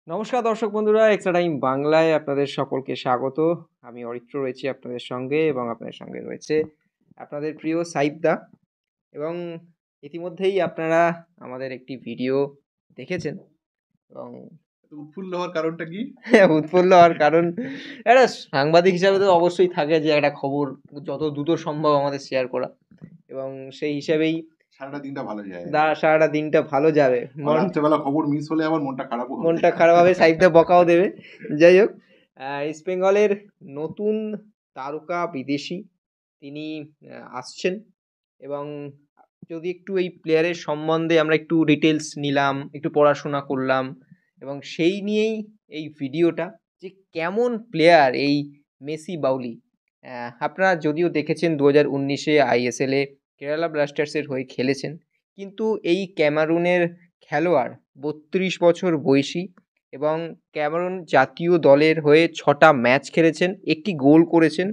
নমস্কার দর্শক বন্ধুরা, এক্সট্রা টাইম বাংলায় আপনাদের সকলকে স্বাগত। আমি অরিত্র রয়েছি আপনাদের সঙ্গে এবং আপনাদের সঙ্গে রয়েছে আপনাদের প্রিয় সাইফদা। এবং ইতিমধ্যেই আপনারা আমাদের একটি ভিডিও দেখেছেন এবং উৎফুল্ল হওয়ার কারণটা কি? উৎফুল্ল হওয়ার কারণ একটা সাংবাদিক হিসাবে তো অবশ্যই থাকে যে একটা খবর যত দ্রুত সম্ভব আমাদের শেয়ার করা, এবং সেই হিসাবেই সারাটা দিনটা ভালো যায়। সারাটা দিনটা ভালো যাবে। রাত্রেবেলা খবর মিস হলে আবার মনটা খারাপ হবে, সাইডটা বকাও দেবে। যাই হোক, ইস্ট বেঙ্গলের নতুন তারকা বিদেশি তিনি আসছেন, এবং যদি একটু এই প্লেয়ারের সম্বন্ধে আমরা একটু ডিটেলস নিলাম, একটু পড়াশোনা করলাম, এবং সেই নিয়েই এই ভিডিওটা যে কেমন প্লেয়ার এই মেসি বাউলি। আপনারা যদিও দেখেছেন 2019-এ আইএসএলে কেরালা ব্লাস্টার্সের হয়ে খেলেছেন, কিন্তু এই ক্যামারুনের খেলোয়াড় 32 বছর বয়সী এবং ক্যামারুন জাতীয় দলের হয়ে 6টা ম্যাচ খেলেছেন, একটি গোল করেছেন,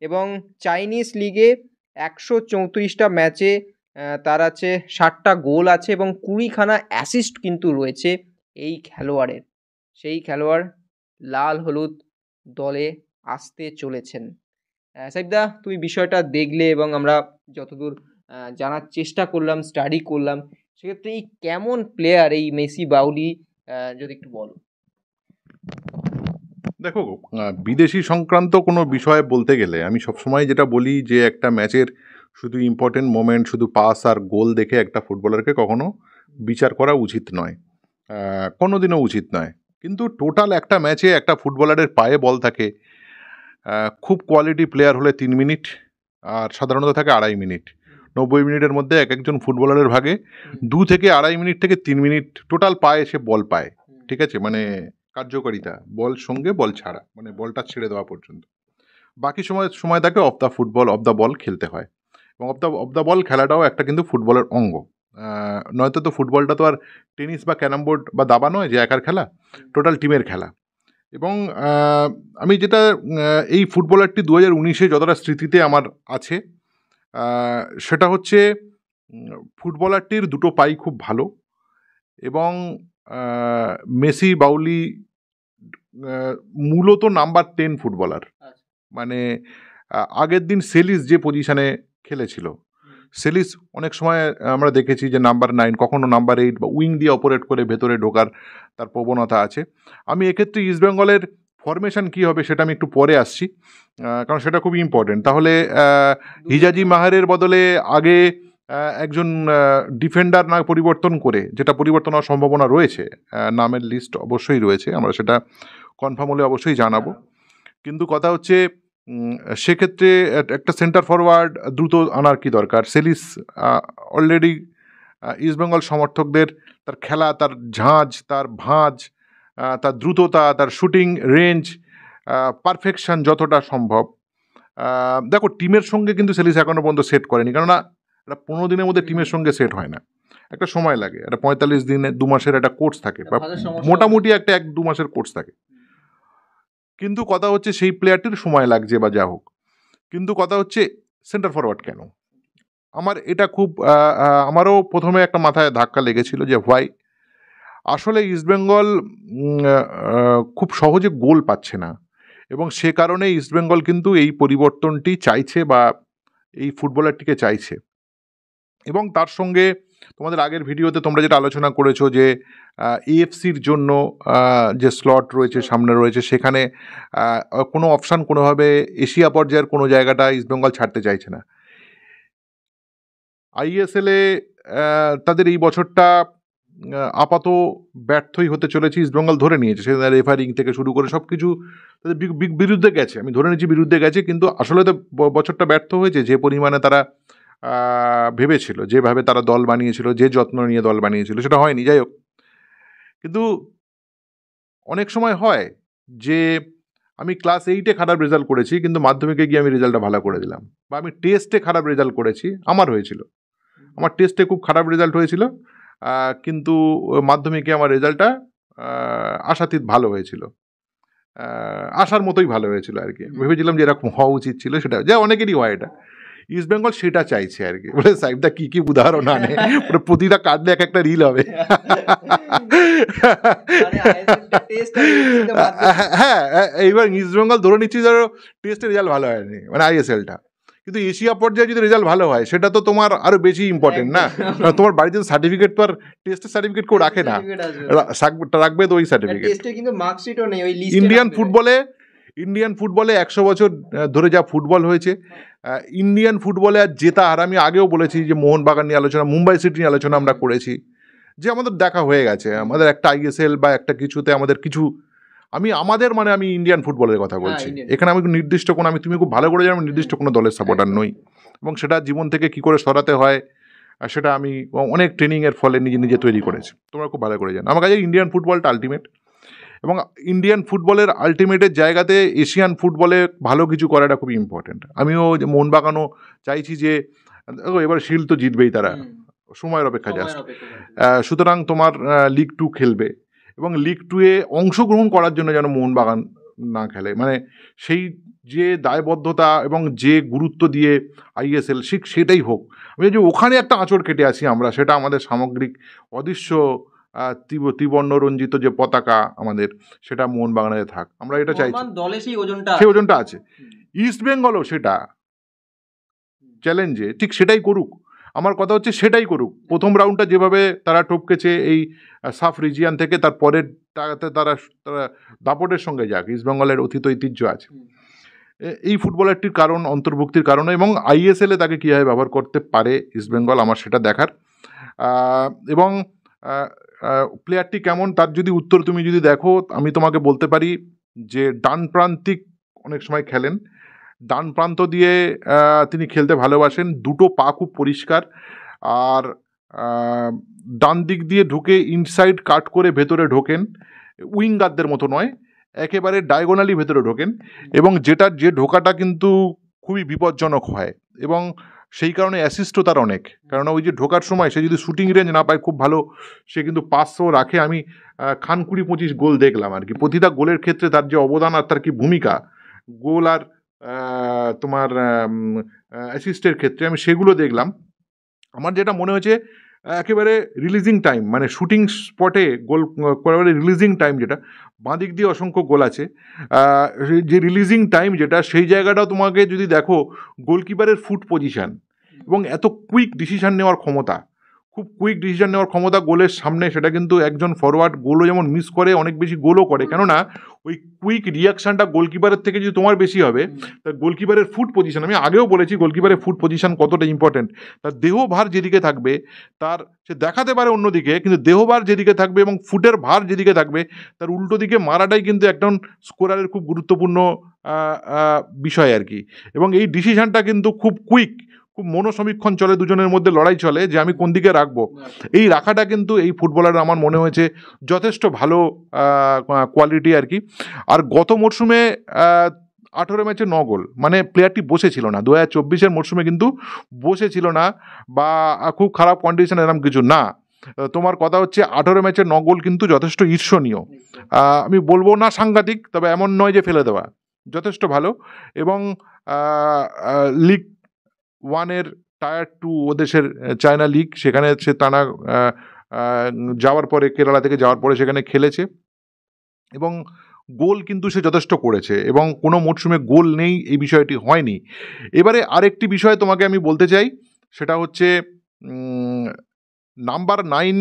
এবং চাইনিজ লিগে 134টা ম্যাচে তার আছে 60টা গোল আছে এবং 20খানা অ্যাসিস্ট কিন্তু রয়েছে এই খেলোয়াড়ের। সেই খেলোয়াড় লাল হলুদ দলে আসতে চলেছেন। সাইফদা, তুমি বিষয়টা দেখলে এবং আমরা যতদূর জানার চেষ্টা করলাম, স্টাডি করলাম, সেক্ষেত্রে এই কেমন প্লেয়ার এই মেসি বাউলি, যদি একটু বলো। দেখো, বিদেশি সংক্রান্ত কোনো বিষয় বলতে গেলে আমি সবসময় যেটা বলি যে একটা ম্যাচের শুধু ইম্পর্টেন্ট মোমেন্ট, শুধু পাস আর গোল দেখে একটা ফুটবলারকে কখনো বিচার করা উচিত নয়, কোনোদিনও উচিত নয়। কিন্তু টোটাল একটা ম্যাচে একটা ফুটবলারের পায়ে বল থাকে, খুব কোয়ালিটি প্লেয়ার হলে 3 মিনিট, আর সাধারণত থাকে 2.5 মিনিট। 90 মিনিটের মধ্যে এক একজন ফুটবলারের ভাগে 2 থেকে 2.5 মিনিট থেকে 3 মিনিট টোটাল পায়ে সে বল পায়। ঠিক আছে, মানে কার্যকারিতা বল সঙ্গে বল ছাড়া, মানে বলটা ছেড়ে দেওয়া পর্যন্ত। বাকি সময় তাকে অফ দ্য বল খেলতে হয়, এবং অফ দ্য বল খেলাটাও একটা কিন্তু ফুটবলের অঙ্গ। নয়তো তো ফুটবলটা তো আর টেনিস বা ক্যারাম বোর্ড বা দাবা নয় যে একার খেলা, টোটাল টিমের খেলা। এবং আমি যেটা এই ফুটবলারটি 2019-এ যতটা স্মৃতিতে আমার আছে, সেটা হচ্ছে ফুটবলারটির দুটো পাই খুব ভালো, এবং মেসি বাউলি মূলত নাম্বার 10 ফুটবলার। মানে আগের দিন সেলিস যে পজিশনে খেলেছিল, সেলিস অনেক সময় আমরা দেখেছি যে নাম্বার 9, কখনো নাম্বার 8 বা উইং দিয়ে অপারেট করে ভেতরে ঢোকার তার প্রবণতা আছে। আমি এক্ষেত্রে ইস্টবেঙ্গলের ফরমেশন কী হবে সেটা আমি একটু পরে আসছি, কারণ সেটা খুবই ইম্পর্টেন্ট। তাহলে হিজাজি মাহারের বদলে আগে একজন ডিফেন্ডার না পরিবর্তন করে, যেটা পরিবর্তন হওয়ার সম্ভাবনা রয়েছে, নামের লিস্ট অবশ্যই রয়েছে, আমরা সেটা কনফার্ম হলে অবশ্যই জানাবো। কিন্তু কথা হচ্ছে সেক্ষেত্রে একটা সেন্টার ফরওয়ার্ড দ্রুত আনার কি দরকার। সেলিস অলরেডি ইস্টবেঙ্গল সমর্থকদের তার খেলা, তার ঝাঁজ, তার ভাঁজ, তার দ্রুততা, তার শুটিং রেঞ্জ, পারফেকশন যতটা সম্ভব। দেখো, টিমের সঙ্গে কিন্তু সেলিস এখনও পর্যন্ত সেট করেনি, কেননা এটা 15 দিনের মধ্যে টিমের সঙ্গে সেট হয় না, একটা সময় লাগে। একটা 45 দিনে 2 মাসের একটা কোর্স থাকে, বা মোটামুটি একটা 1-2 মাসের কোর্স থাকে। কিন্তু কথা হচ্ছে সেই প্লেয়ারটির সময় লাগছে বা যা হোক, কিন্তু কথা হচ্ছে সেন্টার ফরওয়ার্ড কেন। আমার এটা খুব আমারও প্রথমে একটা মাথায় ধাক্কা লেগেছিল যে হোয়াই। আসলে ইস্টবেঙ্গল খুব সহজে গোল পাচ্ছে না, এবং সে কারণে ইস্টবেঙ্গল কিন্তু এই পরিবর্তনটি চাইছে বা এই ফুটবলারটিকে চাইছে। এবং তার সঙ্গে তোমাদের আগের ভিডিওতে তোমরা যেটা আলোচনা করেছো যে এএফসির জন্য যে স্লট রয়েছে সামনে রয়েছে, সেখানে কোনো অপশান কোনোভাবে এশিয়া পর্যায়ের কোনো জায়গাটা ইস্টবেঙ্গল ছাড়তে চাইছে না। আইএসএলে তাদের এই বছরটা আপাত ব্যর্থই হতে চলেছে, ইস্টবেঙ্গল ধরে নিয়েছে। সেখানে রেফারিং থেকে শুরু করে সব কিছু তাদের বিরুদ্ধে গেছে, আমি ধরে নিচ্ছি বিরুদ্ধে গেছে, কিন্তু আসলে তো বছরটা ব্যর্থ হয়েছে। যে পরিমাণে তারা ভেবেছিল, যেভাবে তারা দল বানিয়েছিল, যে যত্ন নিয়ে দল বানিয়েছিল, সেটা হয়নি। যাই হোক, কিন্তু অনেক সময় হয় যে আমি ক্লাস 8-এ খারাপ রেজাল্ট করেছি, কিন্তু মাধ্যমিকে গিয়ে আমি রেজাল্টটা ভালো করে দিলাম, বা আমি টেস্টে খারাপ রেজাল্ট করেছি, আমার টেস্টে খুব খারাপ রেজাল্ট হয়েছিল, কিন্তু মাধ্যমিকে আমার রেজাল্টটা আশাতীত ভালো হয়েছিল, আশার মতোই ভালো হয়েছিল আর কি। ভেবেছিলাম যে এরকম হওয়া উচিত ছিল, সেটা যা অনেকেরই হয় এটা। ইস্টবেঙ্গল সেটা চাইছে আর কি, বলে সাহেবদা কি কি উদাহরণ আনে, প্রতিটা কাটলে এক একটা রিল হবে। হ্যাঁ, এইবার ইস্টবেঙ্গল ধরে নিচ্ছি ধরো টেস্টের রেজাল্ট ভালো হয়নি, মানে আইএসএলটা, কিন্তু এশিয়া পর্যায়ে যদি রেজাল্ট ভালো হয় সেটা তো তোমার আরো বেশি ইম্পর্টেন্ট না। তোমার বাড়িতে সার্টিফিকেট তো আর টেস্টের সার্টিফিকেট কেউ রাখে না, রাখবে তো ওই সার্টিফিকেট। ইন্ডিয়ান ফুটবলে 100 বছর ধরে যা ফুটবল হয়েছে, ইন্ডিয়ান ফুটবলে আর জেতা, আর আমি আগেও বলেছি যে মোহনবাগান নিয়ে আলোচনা, মুম্বাই সিটি নিয়ে আলোচনা আমরা করেছি, যে আমাদের দেখা হয়ে গেছে, আমাদের একটা আইএসএল বা একটা কিছুতে আমাদের কিছু, আমি ইন্ডিয়ান ফুটবলের কথা বলছি এখানে। আমি নির্দিষ্ট কোনো, তুমি খুব ভালো করে জানো, নির্দিষ্ট কোনো দলের সাপোর্টার নই, এবং সেটা জীবন থেকে কি করে সরাতে হয় সেটা আমি অনেক ট্রেনিংয়ের ফলে নিজে নিজে তৈরি করেছি, তোমরা খুব ভালো করে জানো। আমার কাছে ইন্ডিয়ান ফুটবলটা আলটিমেট, এবং ইন্ডিয়ান ফুটবলের আলটিমেটের জায়গাতে এশিয়ান ফুটবলে ভালো কিছু করাটা খুবই ইম্পর্টেন্ট। আমিও মোহনবাগানও চাইছি যে এবার শিল্ড তো জিতবেই তারা, সময়ের অপেক্ষা জাস্ট। সুতরাং তোমার লিগ 2 খেলবে, এবং লিগ 2-এ অংশগ্রহণ করার জন্য যেন মোহনবাগান না খেলে, মানে সেই যে দায়বদ্ধতা এবং যে গুরুত্ব দিয়ে আইএসএল সেটাই হোক। আমি যে ওখানে একটা আঁচড় কেটে আসি আমরা, সেটা আমাদের সামগ্রিক অদৃশ্য ত্রিবর্ণ রঞ্জিত যে পতাকা আমাদের, সেটা মোহনবাগানে থাক, আমরা এটা চাইছি। সেই ওজনটা আছে। ইস্ট বেঙ্গলও সেটা চ্যালেঞ্জে ঠিক সেটাই করুক, আমার কথা হচ্ছে সেটাই করুক। প্রথম রাউন্ডটা যেভাবে তারা টপকেছে এই সাফ রিজিয়ান থেকে, তার পরের তারা দাপটের সঙ্গে যাক, ইস্টবেঙ্গলের অতীত ঐতিহ্য আছে এই ফুটবলারটির কারণ, অন্তর্ভুক্তির কারণে, এবং আইএসএলে তাকে কীভাবে ব্যবহার করতে পারে ইস্টবেঙ্গল, আমার সেটা দেখার। এবং প্লেয়ারটি কেমন তার যদি উত্তর তুমি যদি দেখো, আমি তোমাকে বলতে পারি যে ডান প্রান্তিক অনেক সময় খেলেন, ডান প্রান্ত দিয়ে তিনি খেলতে ভালোবাসেন, দুটো পা খুব পরিষ্কার, আর ডান দিক দিয়ে ঢুকে ইনসাইড কাট করে ভেতরে ঢোকেন, উইঙ্গারদের মতো নয়, একেবারে ডায়াগোনালি ভেতরে ঢোকেন, এবং যে ঢোকাটা কিন্তু খুবই বিপজ্জনক হয়, এবং সেই কারণে অ্যাসিস্টও তার অনেক, কারণ ওই যে ঢোকার সময় সে যদি শুটিং রেঞ্জ না পায় খুব ভালো, সে কিন্তু 500 রাখে। আমি 20-25 গোল দেখলাম আর কি, প্রতিটা গোলের ক্ষেত্রে তার যে অবদান আর তার কি ভূমিকা, গোল আর তোমার অ্যাসিস্টের ক্ষেত্রে, আমি সেগুলো দেখলাম। আমার যেটা মনে হয়েছে একেবারে রিলিজিং টাইম, মানে শুটিং স্পটে গোল করার রিলিজিং টাইম, যেটা বাঁ দিক দিয়ে অসংখ্য গোল আছে, যে রিলিজিং টাইম যেটা, সেই জায়গাটাও তোমাকে যদি দেখো, গোলকিপারের ফুট পজিশন এবং এত কুইক ডিসিশন নেওয়ার ক্ষমতা, খুব কুইক ডিসিশন নেওয়ার ক্ষমতা গোলের সামনে, সেটা কিন্তু একজন ফরওয়ার্ড গোলও যেমন মিস করে, অনেক বেশি গোলও করে, কেননা ওই কুইক রিয়াকশানটা গোলকিপারের থেকে যদি তোমার বেশি হবে, তা গোলকিপারের ফুট পজিশন, আমি আগেও বলেছি গোলকিপারের ফুট পজিশন কতটা ইম্পর্টেন্ট, তার দেহভার যেদিকে থাকবে, তার সে দেখাতে পারে অন্যদিকে, কিন্তু দেহভার যেদিকে থাকবে এবং ফুটের ভার যেদিকে থাকবে, তার উল্টো দিকে মারাটাই কিন্তু একজন স্কোরারের খুব গুরুত্বপূর্ণ বিষয় আর কি। এবং এই ডিসিশনটা কিন্তু খুব কুইক, খুব মনোসমীক্ষণ চলে, দুজনের মধ্যে লড়াই চলে যে আমি কোন দিকে রাখবো, এই রাখাটা কিন্তু এই ফুটবলার আমার মনে হয়েছে যথেষ্ট ভালো কোয়ালিটি আর কি। আর গত মরশুমে 18 ম্যাচে 9 গোল, মানে প্লেয়ারটি বসেছিল না, 2024-এর মরশুমে কিন্তু বসেছিল না, বা খুব খারাপ কন্ডিশন এরকম কিছু না। তোমার কথা হচ্ছে 18 ম্যাচে 9 গোল কিন্তু যথেষ্ট ঈর্ষণীয়, আমি বলবো না সাংঘাতিক, তবে এমন নয় যে ফেলে দেওয়া, যথেষ্ট ভালো। এবং লিগ 1-এর টায়ার 2 ও দেশের চায়না লিগ, সেখানে সে টানা যাওয়ার পরে, কেরালা থেকে যাওয়ার পরে সেখানে খেলেছে, এবং গোল কিন্তু সে যথেষ্ট করেছে, এবং কোনো মরশুমে গোল নেই এই বিষয়টি হয়নি। এবারে আরেকটি বিষয় তোমাকে আমি বলতে চাই, সেটা হচ্ছে নাম্বার 9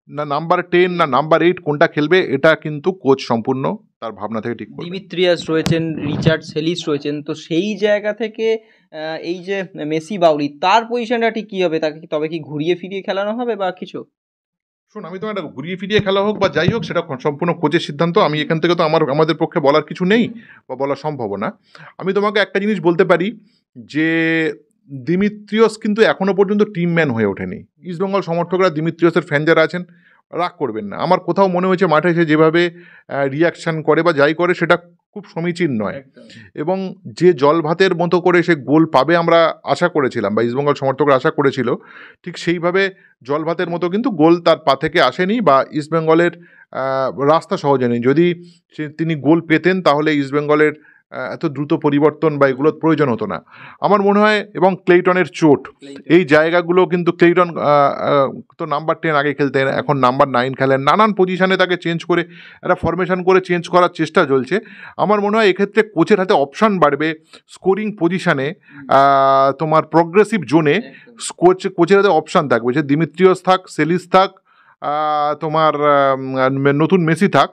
না নাম্বার 10 না নাম্বার 8 কোনটা খেলবে, এটা কিন্তু কোচ সম্পূর্ণ তার ভাবনা থেকে ঠিক করবে। দিমিত্রিয়াস রয়েছেন, রিচার্ড সেলিস রয়েছেন, তো সেই জায়গা থেকে এই যে মেসি বাউরি, তার পজিশনটা ঠিক কী হবে, তাকে তবে কি ঘুরিয়ে ফিরিয়ে খেলানো হবে বা কিছু? শোন, আমি তোমার ঘুরিয়ে ফিরিয়ে খেলা হোক বা যাই হোক, সেটা সম্পূর্ণ কোচের সিদ্ধান্ত, আমি এখান থেকে তো আমাদের পক্ষে বলার কিছু নেই বা বলা সম্ভব না। আমি তোমাকে একটা জিনিস বলতে পারি যে দিমিত্রিয়স কিন্তু এখনো পর্যন্ত টিম ম্যান হয়ে ওঠেনি। ইস্টবেঙ্গল সমর্থকরা, দিমিত্রিয়সের ফ্যান যারা আছেন, রাগ করবেন না, আমার কোথাও মনে হয়েছে মাঠে এসে যেভাবে রিয়াকশান করে বা যাই করে, সেটা খুব সমীচীন নয়, এবং যে জল ভাতের মতো করে সে গোল পাবে আমরা আশা করেছিলাম, বা ইস্টবেঙ্গল সমর্থকরা আশা করেছিল, ঠিক সেইভাবে জল ভাতের মতো কিন্তু গোল তার পা থেকে আসেনি, বা ইস্টবেঙ্গলের রাস্তা সহজে নেই। যদি তিনি গোল পেতেন, তাহলে ইস্টবেঙ্গলের এত দ্রুত পরিবর্তন বা এগুলোর প্রয়োজন হতো না আমার মনে হয়। এবং ক্লেইটনের চোট, এই জায়গাগুলো কিন্তু ক্লেইটন তো নাম্বার 10 আগে খেলতেন, এখন নাম্বার 9 খেলেন, নানান পজিশনে তাকে চেঞ্জ করে একটা ফরমেশন করে চেঞ্জ করার চেষ্টা চলছে। আমার মনে হয় এক্ষেত্রে কোচের হাতে অপশান বাড়বে স্কোরিং পজিশনে, তোমার প্রগ্রেসিভ জোনে কোচের হাতে অপশান থাকবে, যে দিমিত্রিয়স থাক, সেলিস থাক, তোমার নতুন মেসি থাক,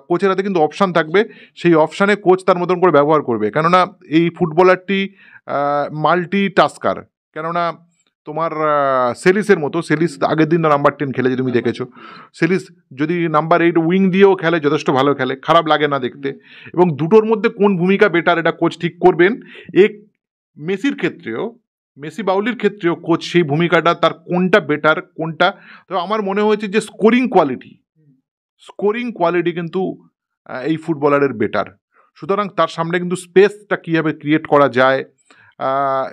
কোচের হাতে কিন্তু অপশান থাকবে। সেই অপশানে কোচ তার মতন করে ব্যবহার করবে, কেননা এই ফুটবলারটি মাল্টি টাস্কার। কেননা তোমার সেলিসের মতো, সেলিস আগের দিন নাম্বার 10 খেলেছে, তুমি দেখেছো। সেলিস যদি নাম্বার 8 উইং দিয়েও খেলে, যথেষ্ট ভালো খেলে, খারাপ লাগে না দেখতে। এবং দুটোর মধ্যে কোন ভূমিকা বেটার এটা কোচ ঠিক করবেন। মেসির ক্ষেত্রেও, মেসি বাউলির ক্ষেত্রেও কোচ সেই ভূমিকাটা, তার কোনটা বেটার কোনটা। তো আমার মনে হয়েছে যে স্কোরিং কোয়ালিটি কিন্তু এই ফুটবলারের বেটার। সুতরাং তার সামনে কিন্তু স্পেসটা কীভাবে ক্রিয়েট করা যায়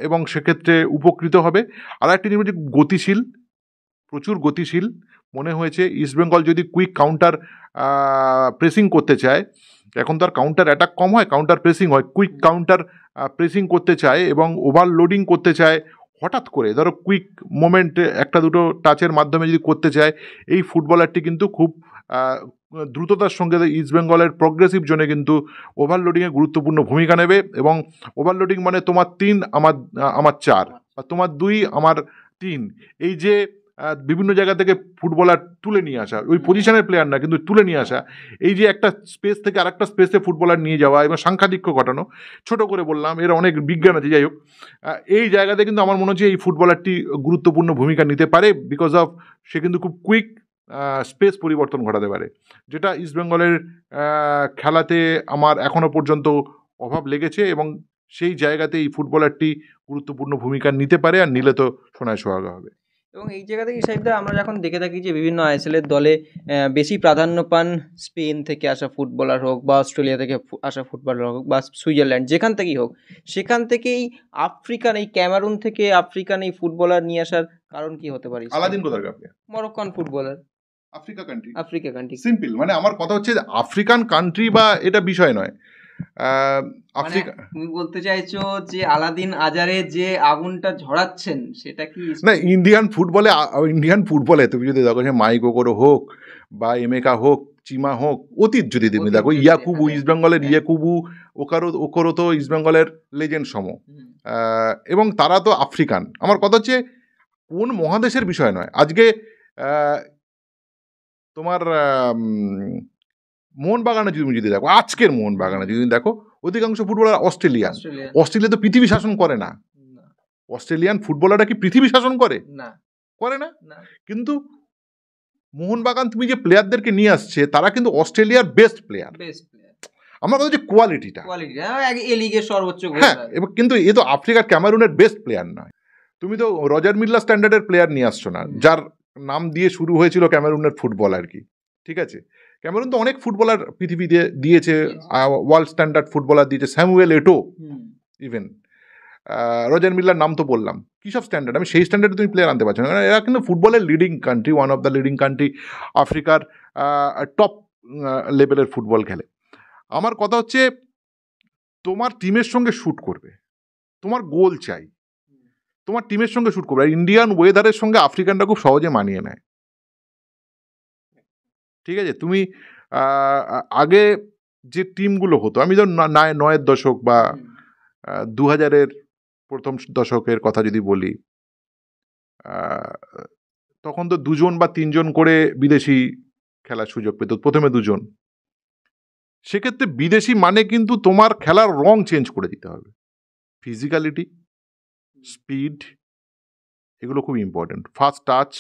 এবং সেক্ষেত্রে উপকৃত হবে। আর একটি জিনিস গতিশীল, প্রচুর গতিশীল মনে হয়েছে। ইস্টবেঙ্গল যদি কুইক কাউন্টার প্রেসিং করতে চায়, এখন তো আর কাউন্টার অ্যাটাক কম হয়, কাউন্টার প্রেসিং হয়, কুইক কাউন্টার প্রেসিং করতে চায় এবং ওভারলোডিং করতে চায় হঠাৎ করে, ধরো কুইক মোমেন্টে একটা দুটো টাচের মাধ্যমে যদি করতে চায়, এই ফুটবলারটি কিন্তু খুব দ্রুততার সঙ্গে ইস্টবেঙ্গলের প্রগ্রেসিভ জোনে কিন্তু ওভারলোডিংয়ে গুরুত্বপূর্ণ ভূমিকা নেবে। এবং ওভারলোডিং মানে তোমার 3 আমার 4, বা তোমার 2 আমার 3, এই যে বিভিন্ন জায়গা থেকে ফুটবলার তুলে নিয়ে আসা, ওই পজিশনের প্লেয়ার না কিন্তু তুলে নিয়ে আসা, এই যে একটা স্পেস থেকে আরেকটা স্পেসে ফুটবলার নিয়ে যাওয়া এবং সাংখ্যাধিক্য ঘটানো, ছোট করে বললাম, এর অনেক বিজ্ঞান আছে। যাই হোক, এই জায়গাতে কিন্তু আমার মনে হচ্ছে এই ফুটবলারটি গুরুত্বপূর্ণ ভূমিকা নিতে পারে, বিকজ অফ সে কিন্তু খুব কুইক স্পেস পরিবর্তন ঘটাতে পারে, যেটা ইস্টবেঙ্গলের খেলাতে আমার এখনো পর্যন্ত অভাব লেগেছে। এবং সেই জায়গাতে এই ফুটবলারটি গুরুত্বপূর্ণ ভূমিকা নিতে পারে, আর নিলে তো সোনায় সোহাগা হবে। এবং এই জায়গা থেকে সাহেবদা আমরা যখন দেখে থাকি যে বিভিন্ন আইএসএলের দলে বেশি প্রাধান্য পান স্পেন থেকে আসা ফুটবলার হোক, বা অস্ট্রেলিয়া থেকে আসা ফুটবলার হোক, বা সুইজারল্যান্ড, যেখান থেকেই হোক, সেখান থেকেই আফ্রিকান, এই ক্যামেরুন থেকে আফ্রিকান এই ফুটবলার নিয়ে আসার কারণ কি হতে পারে? আলাদিন কোথার আপনি? Moroccan footballer, Africa country. Simple. মানে আমার কথা হচ্ছে আফ্রিকান কান্ট্রি বা এটা বিষয় নয়। আফ্রিকা, তুমি বলতে চাইছো যে আলাদিন আজারে যে আগুনটা ঝরাচ্ছেন সেটা কি না? ইন্ডিয়ান ফুটবলে তুমি যদি দেখো, সে মাইক ওকরো হোক বা এমেকা হোক, চিমা হোক, অতীত যদি তুমি দেখো, ইয়াকুবু, ইস্টবেঙ্গলের ইয়াকুবু ওকরো তো ইস্টবেঙ্গলের লেজেন্ড সম, এবং তারা তো আফ্রিকান। আমার কথা হচ্ছে কোন মহাদেশের বিষয় নয়। আজকে তোমার মোহনবাগানে যদি দেখো, আজকের মোহনবাগানে যদি দেখো, অধিকাংশ ফুটবলার অস্ট্রেলিয়া তো পৃথিবী শাসন করে না। অস্ট্রেলিয়ান ফুটবলাররা কি পৃথিবী শাসন করে না? কিন্তু মোহনবাগান তুমি যে প্লেয়ারদেরকে নিয়ে আসছে, তারা কিন্তু অস্ট্রেলিয়ার বেস্ট প্লেয়ার। আমার কথা হচ্ছে কোয়ালিটিটা, এই লিগের সর্বোচ্চ। হ্যাঁ, এবং কিন্তু এ তো আফ্রিকার ক্যামেরুনের বেস্ট প্লেয়ার নয়। তুমি তো রজার মিল্লার স্ট্যান্ডার্ডের প্লেয়ার নিয়ে আসছো না, যার নাম দিয়ে শুরু হয়েছিল ক্যামেরুনের ফুটবল আর কি। ঠিক আছে, ক্যামেরুন তো অনেক ফুটবলার পৃথিবীতে দিয়েছে, ওয়ার্ল্ড স্ট্যান্ডার্ড ফুটবলার দিয়েছে, স্যামুয়েল এটো, ইভেন রজার মিল্লার নাম তো বললাম। কী সব স্ট্যান্ডার্ড, আমি সেই স্ট্যান্ডার্ডে তুমি প্লেয়ার আনতে পারছো না। এরা কিন্তু ফুটবলের leading country, one of the leading country, আফ্রিকার টপ লেভেলের ফুটবল খেলে। আমার কথা হচ্ছে তোমার টিমের সঙ্গে শ্যুট করবে, তোমার গোল চাই, তোমার টিমের সঙ্গে শ্যুট করবে। আর ইন্ডিয়ান ওয়েদারের সঙ্গে আফ্রিকানরা খুব সহজে মানিয়ে নেয়। ঠিক আছে, তুমি আগে যে টিমগুলো হতো, আমি ধর 9-এর দশক বা 2000-এর প্রথম দশকের কথা যদি বলি, তখন তো 2জন বা 3জন করে বিদেশি খেলার সুযোগ পেত, প্রথমে 2জন। সেক্ষেত্রে বিদেশি মানে কিন্তু তোমার খেলার রং চেঞ্জ করে দিতে হবে। ফিজিক্যালিটি, স্পিড, এগুলো খুব important. Fast touch,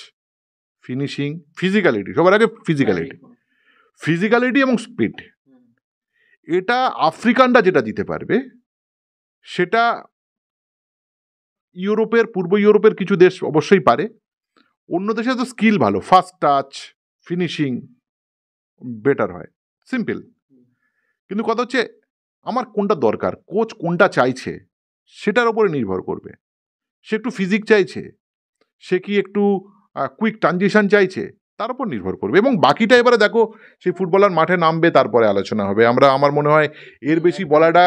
finishing, physicality, সবার আগে ফিজিক্যালিটি এবং স্পিড। এটা আফ্রিকানরা যেটা দিতে পারবে, সেটা পূর্ব ইউরোপের কিছু দেশ অবশ্যই পারে। অন্য দেশে তো স্কিল ভালো, ফাস্ট টাচ, ফিনিশিং বেটার হয়, সিম্পল। কিন্তু কথা হচ্ছে আমার কোনটা দরকার, কোচ কোনটা চাইছে সেটার উপরে নির্ভর করবে। সে একটু ফিজিক চাইছে, সে কি একটু কুইক ট্রানজিশন চাইছে, তার উপর নির্ভর করবে। এবং বাকিটা এবারে দেখো সেই ফুটবলার মাঠে নামবে, তারপরে আলোচনা হবে। আমার মনে হয় এর বেশি বলাটা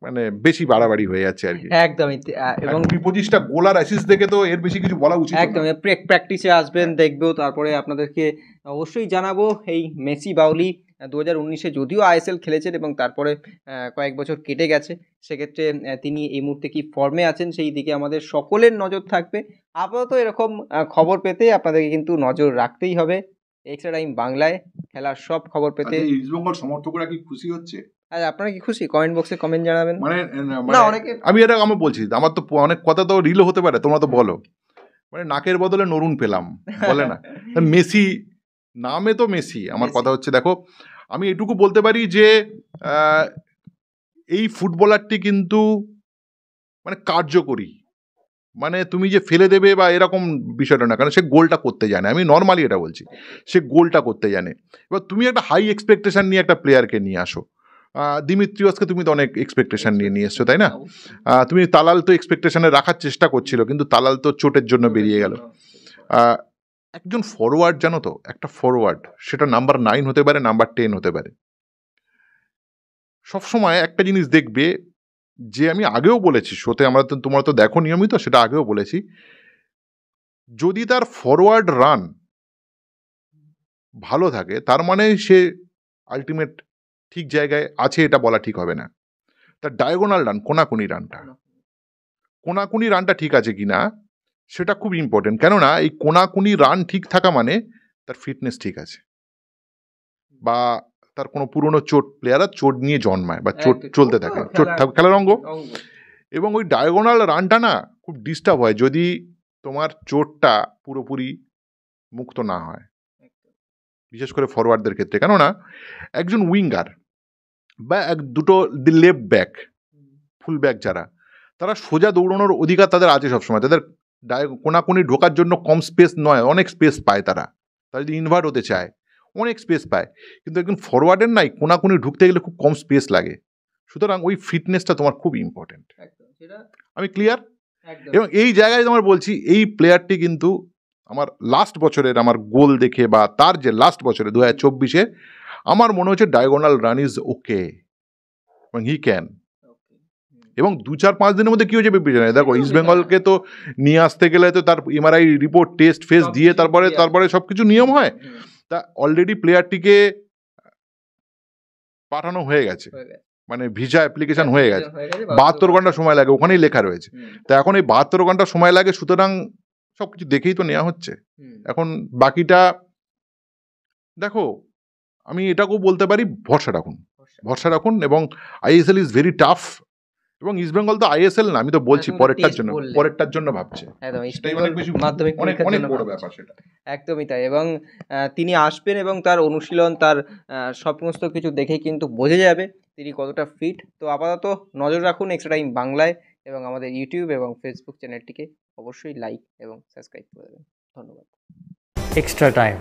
মানে বেশি বাড়াবাড়ি হয়ে যাচ্ছে আর কি। একদমই এবং 25টা গোল আর অ্যাসিস্ট দেখে তো এর বেশি কিছু বলা উচিত না। একদম প্র্যাকটিসে আসবেন, দেখবেও, তারপরে আপনাদেরকে অবশ্যই জানাবো। এই মেসি বাউলি 2019-এ যদিও আইএসএল খেলেছেন এবং তারপরে কয়েক বছর কেটে গেছে, সেক্ষেত্রে তিনি এই মুহূর্তে কি ফর্মে আছেন সেই দিকে আমাদের সকলের নজর থাকবে। আপাতত এরকম খবর পেতে আপনাদেরকে কিন্তু নজর রাখতেই হবে। এক্সট্রা টাইম বাংলায় খেলার সব খবর পেতে। ইস্ট বেঙ্গল সমর্থকরা কি খুশি হচ্ছে? আপনারা কি খুশি? কমেন্ট বক্সে কমেন্ট জানাবেন। না, অনেকে, আমি বলছি, আমার তো অনেক কথা তো রিলও হতে পারে, তোমরা তো বলো, মানে নাকের বদলে নরুন পেলাম বলে না, মেসি নামে তো মেসি। আমার কথা হচ্ছে, দেখো আমি এটুকু বলতে পারি যে এই ফুটবলারটি কিন্তু মানে কার্যকরী, মানে তুমি যে ফেলে দেবে বা এরকম বিষয়টা না, কারণ সে গোলটা করতে জানে। আমি নর্মালি এটা বলছি, সে গোলটা করতে জানে। এবার তুমি একটা হাই এক্সপেকটেশন নিয়ে একটা প্লেয়ারকে নিয়ে আসো। দিমিত্রিয়াসকে তুমি তো অনেক এক্সপেকটেশন নিয়ে এসছো, তাই না? তুমি তালাল তো এক্সপেকটেশনে রাখার চেষ্টা করছিল, কিন্তু তালাল তো চোটের জন্য বেরিয়ে গেল। একজন ফরওয়ার্ড, জানো তো, একটা ফরওয়ার্ড, সেটা নাম্বার 9 হতে পারে, নাম্বার 10 হতে পারে। সবসময় একটা জিনিস দেখবে, যে আমি আগেও বলেছি শোতে, তোমরা তো দেখো নিয়মিত, সেটা আগেও বলেছি, যদি তার ফরওয়ার্ড রান ভালো থাকে, তার মানে সে আলটিমেট ঠিক জায়গায় আছে, এটা বলা ঠিক হবে না। তার ডায়াগোনাল রান, কোনাকুনি রানটা ঠিক আছে কিনা, সেটা খুব ইম্পর্টেন্ট। কেননা এই কোনাকুনি রান ঠিক থাকা মানে তার ফিটনেস ঠিক আছে, বা তার কোনো পুরনো প্লেয়াররা চোট নিয়ে জন্মায় বা চোট চলতে থাকে, খেলার অঙ্গ। এবং ওই ডায়াগোনাল রানটা না খুব ডিস্টার্ব হয় যদি তোমার চোটটা পুরোপুরি মুক্ত না হয়, বিশেষ করে ফরওয়ার্ডদের ক্ষেত্রে। কেননা একজন উইঙ্গার বা দুটো লেফট ব্যাক, ফুল ব্যাক যারা, তারা সোজা দৌড়ানোর অধিকার তাদের আছে সবসময়। তাদের কোনাকুনি ঢোকার জন্য কম স্পেস নয়, অনেক স্পেস পায় তারা যদি ইনভার্ট হতে চায়, অনেক স্পেস পায়। কিন্তু একজন ফরওয়ার্ডের নাই, কোনাকুনি ঢুকতে গেলে খুব কম স্পেস লাগে। সুতরাং ওই ফিটনেসটা তোমার খুব ইম্পর্টেন্ট। আমি ক্লিয়ার? এবং এই জায়গায় তোমার বলছি, এই প্লেয়ারটি কিন্তু আমার লাস্ট বছরের আমার গোল দেখে, বা তার যে লাস্ট বছরে 2024-এ, আমার মনে হচ্ছে diagonal run is okay, he can. এবং 2-4-5 দিনের মধ্যে কি হয়ে যাবে জানে। দেখো ইস্ট বেঙ্গলকে তো নিয়ে আসতে গেলে তো তার এমআরআই রিপোর্ট, টেস্ট ফেস দিয়ে তারপরে সবকিছু নিয়ম হয়। তা অলরেডি প্লেয়ারটিকে পাঠানো হয়ে গেছে, মানে ভিসা অ্যাপ্লিকেশন হয়ে গেছে। 72 ঘন্টা সময় লাগে, ওখানেই লেখা রয়েছে। তা এখন এই 72 ঘন্টা সময় লাগে, সুতরাং সবকিছু দেখেই তো নেওয়া হচ্ছে। এখন বাকিটা দেখো, আমি এটাকেও বলতে পারি, ভরসা রাখুন। এবং আইএসএল ইজ ভেরি টাফ, এবং ইস্ট বেঙ্গল তো আইএসএল না, আমি তো বলছি পরেরটার জন্য ভাবছে। অনেক বড় ব্যাপার সেটা। একদমই তাই। এবং তিনি আসবেন এবং তার অনুশীলন, তার সমস্ত কিছু দেখে কিন্তু বোঝা যাবে তিনি কতটা ফিট। তো আপাতত নজর রাখুন এক্সট্রা টাইম বাংলায়, এবং আমাদের ইউটিউব এবং ফেসবুক চ্যানেলটিকে অবশ্যই লাইক এবং সাবস্ক্রাইব করে দেবেন। ধন্যবাদ। Extra time.